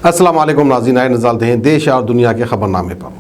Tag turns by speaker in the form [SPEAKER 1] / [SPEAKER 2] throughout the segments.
[SPEAKER 1] अस्सलाम वालेकुम नाज़रीन, आए नज़र डालते हैं देश और दुनिया के खबरनामे पर।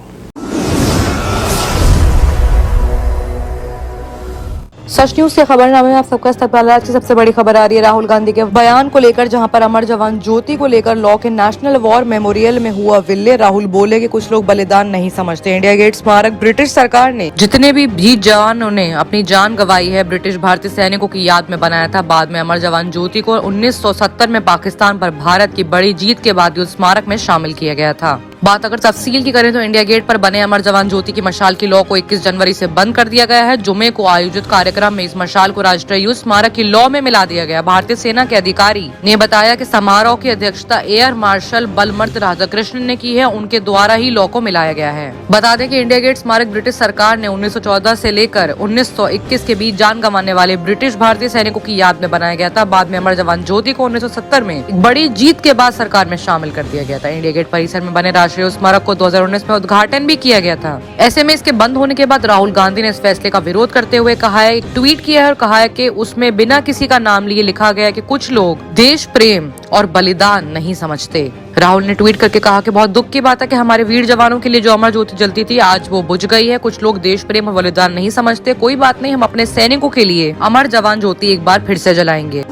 [SPEAKER 2] सच न्यूज के खबरनामे में आप सबका इस्तकबाल। आज की सबसे बड़ी खबर आ रही है राहुल गांधी के बयान को लेकर, जहां पर अमर जवान ज्योति को लेकर लॉ के नेशनल वॉर मेमोरियल में हुआ विल्ले। राहुल बोले कि कुछ लोग बलिदान नहीं समझते। इंडिया गेट स्मारक ब्रिटिश सरकार ने जितने भी जवानों ने अपनी जान गंवाई है ब्रिटिश भारतीय सैनिकों की याद में बनाया था। बाद में अमर जवान ज्योति को 1970 में पाकिस्तान पर भारत की बड़ी जीत के बाद युद्ध स्मारक में शामिल किया गया था। बात अगर तफसील की करें तो इंडिया गेट पर बने अमर जवान ज्योति की मशाल की लॉ को 21 जनवरी से बंद कर दिया गया है। जुमे को आयोजित कार्यक्रम में इस मशाल को राष्ट्रीय युद्ध स्मारक की लॉ में मिला दिया गया। भारतीय सेना के अधिकारी ने बताया कि समारोह की अध्यक्षता एयर मार्शल बलमर्त राधाकृष्णन ने की है। उनके द्वारा ही लॉ को मिलाया गया है। बता दें कि इंडिया गेट स्मारक ब्रिटिश सरकार ने 1914 से लेकर 1921 के बीच जान गंवाने वाले ब्रिटिश भारतीय सैनिकों की याद में बनाया गया था। बाद में अमर जवान ज्योति को 1970 में एक बड़ी जीत के बाद सरकार में शामिल कर दिया गया था। इंडिया गेट परिसर में बने राष्ट्रीय स्मारक को 2019 में उद्घाटन भी किया गया था। ऐसे में इसके बंद होने के बाद राहुल गांधी ने इस फैसले का विरोध करते हुए कहा है, एक ट्वीट किया है और कहा है कि उसमें बिना किसी का नाम लिए लिखा गया है कि कुछ लोग देश प्रेम और बलिदान नहीं समझते। राहुल ने ट्वीट करके कहा कि बहुत दुख की बात है कि हमारे वीर जवानों के लिए जो अमर ज्योति जलती थी आज वो बुझ गई है। कुछ लोग देश प्रेम और बलिदान नहीं समझते। कोई बात नहीं, हम अपने सैनिकों के लिए अमर जवान ज्योति एक बार फिर से जलाएंगे।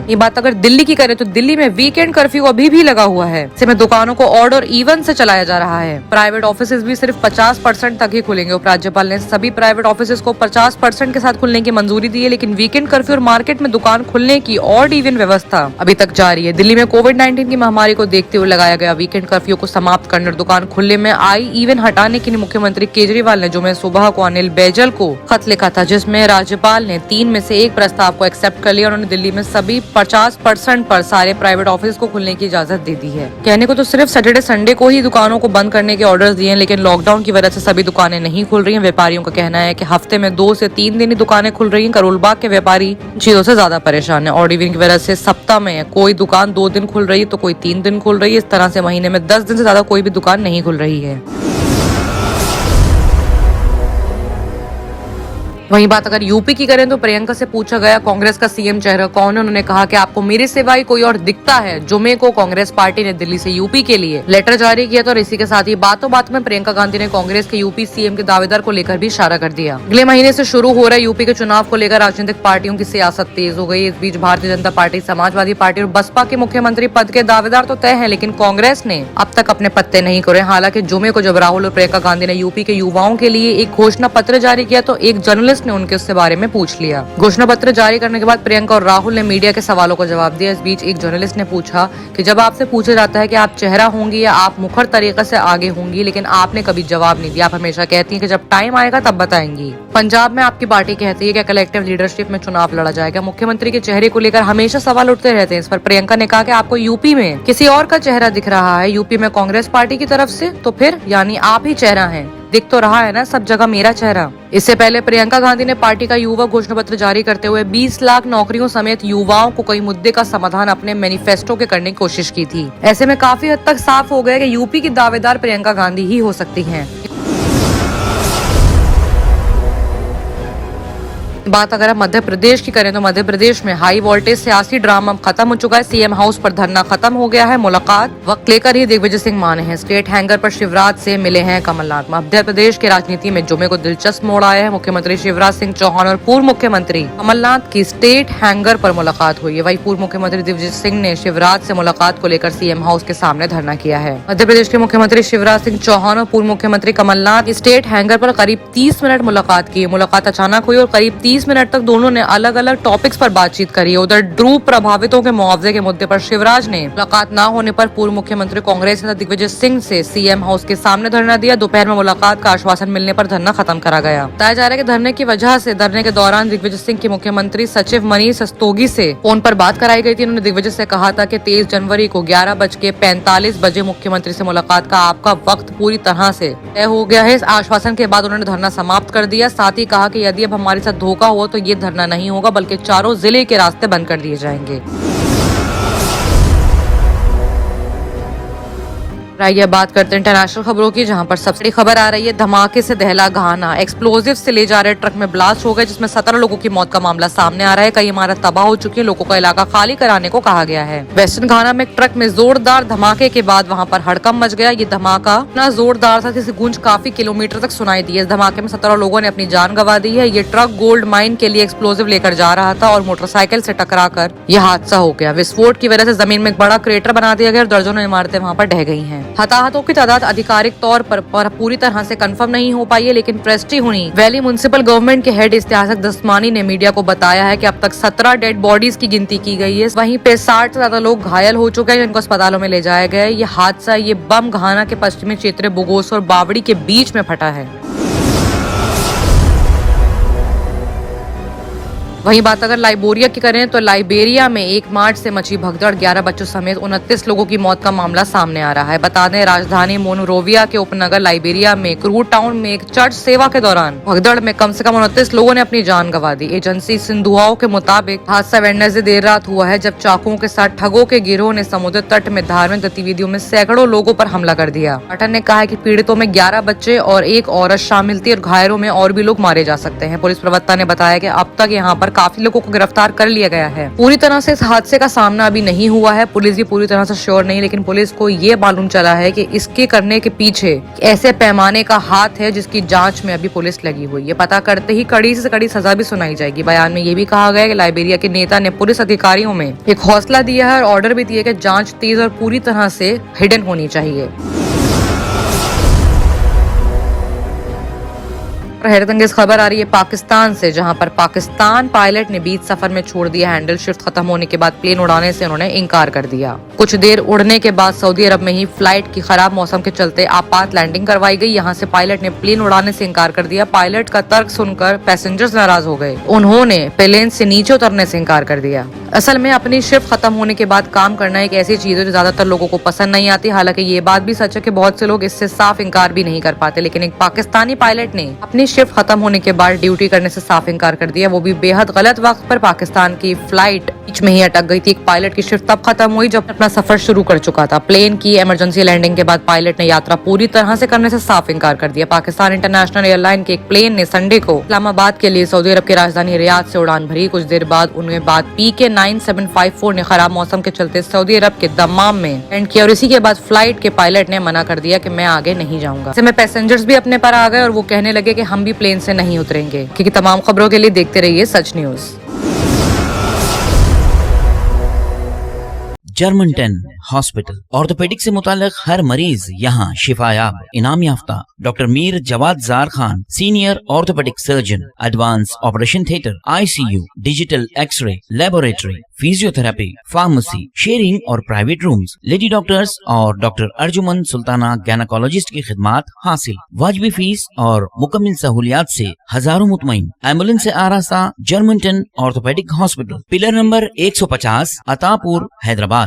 [SPEAKER 2] ये बात अगर दिल्ली की करें तो दिल्ली में वीकेंड कर्फ्यू अभी भी लगा हुआ है। ऐसे में दुकानों को ऑड और इवन से चलाया जा रहा है। प्राइवेट ऑफिसेज भी सिर्फ 50% तक ही खुलेंगे। उपराज्यपाल ने सभी प्राइवेट ऑफिसेज को 50% के साथ खुलने की मंजूरी दी है, लेकिन वीकेंड कर्फ्यू और मार्केट में दुकान खुलने की ऑड इवन व्यवस्था अभी तक जारी है। दिल्ली में कोविड-19 की महामारी को देखते हुए लगाया गया वीकेंड कर्फ्यू को समाप्त करने और दुकान खुलने में आई इवन हटाने के लिए मुख्यमंत्री केजरीवाल ने जुमे सुबह को अनिल बैजल को खत लिखा था, जिसमें राज्यपाल ने 3 में से 1 प्रस्ताव को एक्सेप्ट कर लिया। उन्होंने दिल्ली में सभी 50% पर सारे प्राइवेट ऑफिस को खुलने की इजाजत दे दी है। कहने को तो सिर्फ सैटरडे संडे को ही दुकानों को बंद करने के ऑर्डर्स दिए हैं, लेकिन लॉकडाउन की वजह से सभी दुकानें नहीं खुल रही हैं। व्यापारियों का कहना है कि हफ्ते में 2 से 3 दिन ही दुकानें खुल रही हैं। करोल बाग के व्यापारी चीजों से ज्यादा परेशान है। ऑड इवन की वजह से सप्ताह में कोई दुकान 2 दिन खुल रही है तो कोई 3 दिन खुल रही है। इस तरह से महीने में 10 दिन से ज्यादा कोई भी दुकान नहीं खुल रही है। वहीं बात अगर यूपी की करें तो प्रियंका से पूछा गया कांग्रेस का सीएम चेहरा कौन है। उन्होंने कहा कि आपको मेरे सिवाय कोई और दिखता है। जुमे को कांग्रेस पार्टी ने दिल्ली से यूपी के लिए लेटर जारी किया था और इसी के साथ ही बातों बात में प्रियंका गांधी ने कांग्रेस के यूपी सीएम के दावेदार को लेकर भी इशारा कर दिया। अगले महीने से शुरू हो रहे यूपी के चुनाव को लेकर राजनीतिक पार्टियों की सियासत तेज हो गई। इस बीच भारतीय जनता पार्टी, समाजवादी पार्टी और बसपा के मुख्यमंत्री पद के दावेदार तो तय है, लेकिन कांग्रेस ने अब तक अपने पत्ते नहीं खोले। हालांकि जुमे को जब राहुल और प्रियंका गांधी ने यूपी के युवाओं के लिए एक घोषणा पत्र जारी किया तो एक जर्नलिस्ट ने उनके उससे बारे में पूछ लिया। घोषणा पत्र जारी करने के बाद प्रियंका और राहुल ने मीडिया के सवालों का जवाब दिया। इस बीच एक जर्नलिस्ट ने पूछा कि जब आपसे पूछा जाता है कि आप चेहरा होंगी या आप मुखर तरीके से आगे होंगी, लेकिन आपने कभी जवाब नहीं दिया। आप हमेशा कहती हैं कि जब टाइम आएगा तब बताएंगी। पंजाब में आपकी पार्टी कहती है कि कलेक्टिव लीडरशिप में चुनाव लड़ा जाएगा। मुख्यमंत्री के चेहरे को लेकर हमेशा सवाल उठते रहते हैं। इस पर प्रियंका ने कहा कि आपको यूपी में किसी और का चेहरा दिख रहा है, यूपी में कांग्रेस पार्टी की तरफ से, तो फिर यानी आप ही चेहरा हैं। दिख तो रहा है ना सब जगह मेरा चेहरा। इससे पहले प्रियंका गांधी ने पार्टी का युवा घोषणा पत्र जारी करते हुए 20 लाख नौकरियों समेत युवाओं को कई मुद्दे का समाधान अपने मैनिफेस्टो के करने की कोशिश की थी। ऐसे में काफी हद तक साफ हो गया कि यूपी की दावेदार प्रियंका गांधी ही हो सकती हैं। बात अगर आप मध्य प्रदेश की करें तो मध्य प्रदेश में हाई वोल्टेज सियासी ड्रामा खत्म हो चुका है। सीएम हाउस पर धरना खत्म हो गया है। मुलाकात वक्त लेकर ही दिग्विजय सिंह माने हैं। स्टेट हैंगर पर शिवराज से मिले हैं कमलनाथ। मध्य प्रदेश की राजनीति में जुमे को दिलचस्प मोड़ आया है। मुख्यमंत्री शिवराज सिंह चौहान और पूर्व मुख्यमंत्री कमलनाथ की स्टेट हैंगर पर मुलाकात हुई है। वही पूर्व मुख्यमंत्री दिग्विजय सिंह ने शिवराज से मुलाकात को लेकर सीएम हाउस के सामने धरना किया है। मध्य प्रदेश के मुख्यमंत्री शिवराज सिंह चौहान और पूर्व मुख्यमंत्री कमलनाथ स्टेट हैंगर पर करीब 30 मिनट मुलाकात की। मुलाकात अचानक हुई और करीब 30 मिनट तक दोनों ने अलग अलग टॉपिक्स पर बातचीत करी। उधर ड्रू प्रभावितों के मुआवजे के मुद्दे पर शिवराज ने मुलाकात न होने पर पूर्व मुख्यमंत्री कांग्रेस नेता दिग्विजय सिंह से सीएम हाउस के सामने धरना दिया। दोपहर में मुलाकात का आश्वासन मिलने पर धरना खत्म करा गया। बताया जा रहा है कि धरने की वजह से धरने के दौरान दिग्विजय सिंह की मुख्यमंत्री सचिव मनीष सिसोदिया से फोन पर बात कराई गई थी। उन्होंने दिग्विजय से कहा था कि 23 जनवरी को 11:45 बजे मुख्यमंत्री से मुलाकात का आपका वक्त पूरी तरह से तय हो गया है। इस आश्वासन के बाद उन्होंने धरना समाप्त कर दिया। साथ ही कहा कि यदि अब हमारे साथ धोखा हुआ तो ये धरना नहीं होगा, बल्कि चारों जिले के रास्ते बंद कर दिए जाएंगे। आइए बात करते हैं इंटरनेशनल खबरों की, जहां पर सबसे बड़ी खबर आ रही है धमाके से दहला घाना। एक्सप्लोजिव से ले जा रहे ट्रक में ब्लास्ट हो गए, जिसमें 17 लोगों की मौत का मामला सामने आ रहा है। कई इमारत तबाह हो चुकी है, लोगों का इलाका खाली कराने को कहा गया है। वेस्टर्न घाना में एक ट्रक में जोरदार धमाके के बाद वहां पर हड़कंप मच गया। ये धमाका इतना जोरदार था जिसकी गूंज काफी किलोमीटर तक सुनाई दी। इस धमाके में 17 लोगों ने अपनी जान गंवा दी है। ये ट्रक गोल्ड माइन के लिए एक्सप्लोजिव लेकर जा रहा था और मोटरसाइकिल से टकराकर यह हादसा हो गया। विस्फोट की वजह से जमीन में एक बड़ा क्रेटर बना दिया गया और दर्जनों इमारतें वहां पर ढह गई हैं। हताहतों की तादाद आधिकारिक तौर पर पूरी तरह से कंफर्म नहीं हो पाई है, लेकिन प्रेस्टी हुई वैली म्युनिसिपल गवर्नमेंट के हेड इस्तेहासक दस्मानी ने मीडिया को बताया है कि अब तक 17 डेड बॉडीज की गिनती की गई है। वहीं पे 60 से ज्यादा लोग घायल हो चुके हैं, जिनको अस्पतालों में ले जाया गया है। ये हादसा, ये बम घाना के पश्चिमी क्षेत्र बोगोस और बावड़ी के बीच में फटा है। वहीं बात अगर लाइबेरिया की करें तो लाइबेरिया में 1 मार्च से मची भगदड़, 11 बच्चों समेत 29 लोगों की मौत का मामला सामने आ रहा है। बता दें, राजधानी मोनरोविया के उपनगर लाइबेरिया में क्रू टाउन में एक चर्च सेवा के दौरान भगदड़ में कम से कम 29 लोगों ने अपनी जान गंवा दी। एजेंसी सिंधुआओं के मुताबिक हादसा वेडनेसडे देर रात हुआ है, जब चाकुओं के साथ ठगों के गिरोह ने समुद्र तट में धार्मिक गतिविधियों में सैकड़ों लोगों पर हमला कर दिया। संगठन ने कहा है कि पीड़ितों में 11 बच्चे और 1 औरत शामिल थी और घायलों में और भी लोग मारे जा सकते हैं। पुलिस प्रवक्ता ने बताया कि अब तक यहाँ पर काफी लोगों को गिरफ्तार कर लिया गया है। पूरी तरह से इस हादसे का सामना अभी नहीं हुआ है, पुलिस भी पूरी तरह से श्योर नहीं, लेकिन पुलिस को ये मालूम चला है कि इसके करने के पीछे ऐसे पैमाने का हाथ है जिसकी जांच में अभी पुलिस लगी हुई है। पता करते ही कड़ी से कड़ी सजा भी सुनाई जाएगी। बयान में ये भी कहा गया है कि लाइबेरिया के नेता ने पुलिस अधिकारियों में एक हौसला दिया है और ऑर्डर भी दिए कि जांच तेज और पूरी तरह से हिडन होनी चाहिए। हैरतअंगेज खबर आ रही है पाकिस्तान से, जहां पर पाकिस्तान पायलट ने बीच सफर में छोड़ दिया हैंडल। शिफ्ट खत्म होने के बाद प्लेन उड़ाने से उन्होंने इनकार कर दिया। कुछ देर उड़ने के बाद सऊदी अरब में ही फ्लाइट की खराब मौसम के चलते आपात लैंडिंग करवाई गई। यहां से पायलट ने प्लेन उड़ाने से इनकार कर दिया। पायलट का तर्क सुनकर पैसेंजर्स नाराज हो गए, उन्होंने प्लेन से नीचे उतरने से इनकार कर दिया। असल में अपनी शिफ्ट खत्म होने के बाद काम करना एक ऐसी चीज है जो ज्यादातर लोगों को पसंद नहीं आती। हालांकि ये बात भी सच है कि बहुत से लोग इससे साफ इनकार भी नहीं कर पाते, लेकिन एक पाकिस्तानी पायलट ने अपनी शिफ्ट खत्म होने के बाद ड्यूटी करने से साफ इनकार कर दिया, वो भी बेहद गलत वक्त पर। पाकिस्तान की फ्लाइट बीच में ही अटक गई थी। एक पायलट की शिफ्ट तब खत्म हुई जब अपना सफर शुरू कर चुका था। प्लेन की इमरजेंसी लैंडिंग के बाद पायलट ने यात्रा पूरी तरह से करने से साफ इनकार कर दिया। पाकिस्तान इंटरनेशनल एयरलाइन के एक प्लेन ने संडे को इस्लामाबाद के लिए सऊदी अरब की राजधानी रियाद से उड़ान भरी। कुछ देर बाद उनमें PK 9754 ने खराब मौसम के चलते सऊदी अरब के दम्माम में लैंड किया और इसी के बाद फ्लाइट के पायलट ने मना कर दिया कि मैं आगे नहीं जाऊंगा। ऐसे में पैसेंजर्स भी अपने पर आ गए और वो कहने लगे कि हम भी प्लेन से नहीं उतरेंगे। क्योंकि तमाम खबरों के लिए देखते रहिए Sach news.
[SPEAKER 3] German 10 hospital orthopaedic से मुताल्लिक हर मरीज यहाँ शिफायाब। इनाम याफ्ता doctor Mir Jawad Jar Khan, senior orthopaedic surgeon, advance operation theatre, ICU, digital x ray, laboratory, physiotherapy, pharmacy, sharing और प्राइवेट रूम्स, लेडी डॉक्टर्स और डॉक्टर अर्जुमन सुल्ताना गायनेकोलॉजिस्ट की खिदमात हासिल। वाजिबी फीस और मुकम्मल सहूलियात से हजारों मुतमईन। एम्बुलेंस से आरास्ता German 10 orthopaedic hospital, pillar number 150, Attapur, Hyderabad.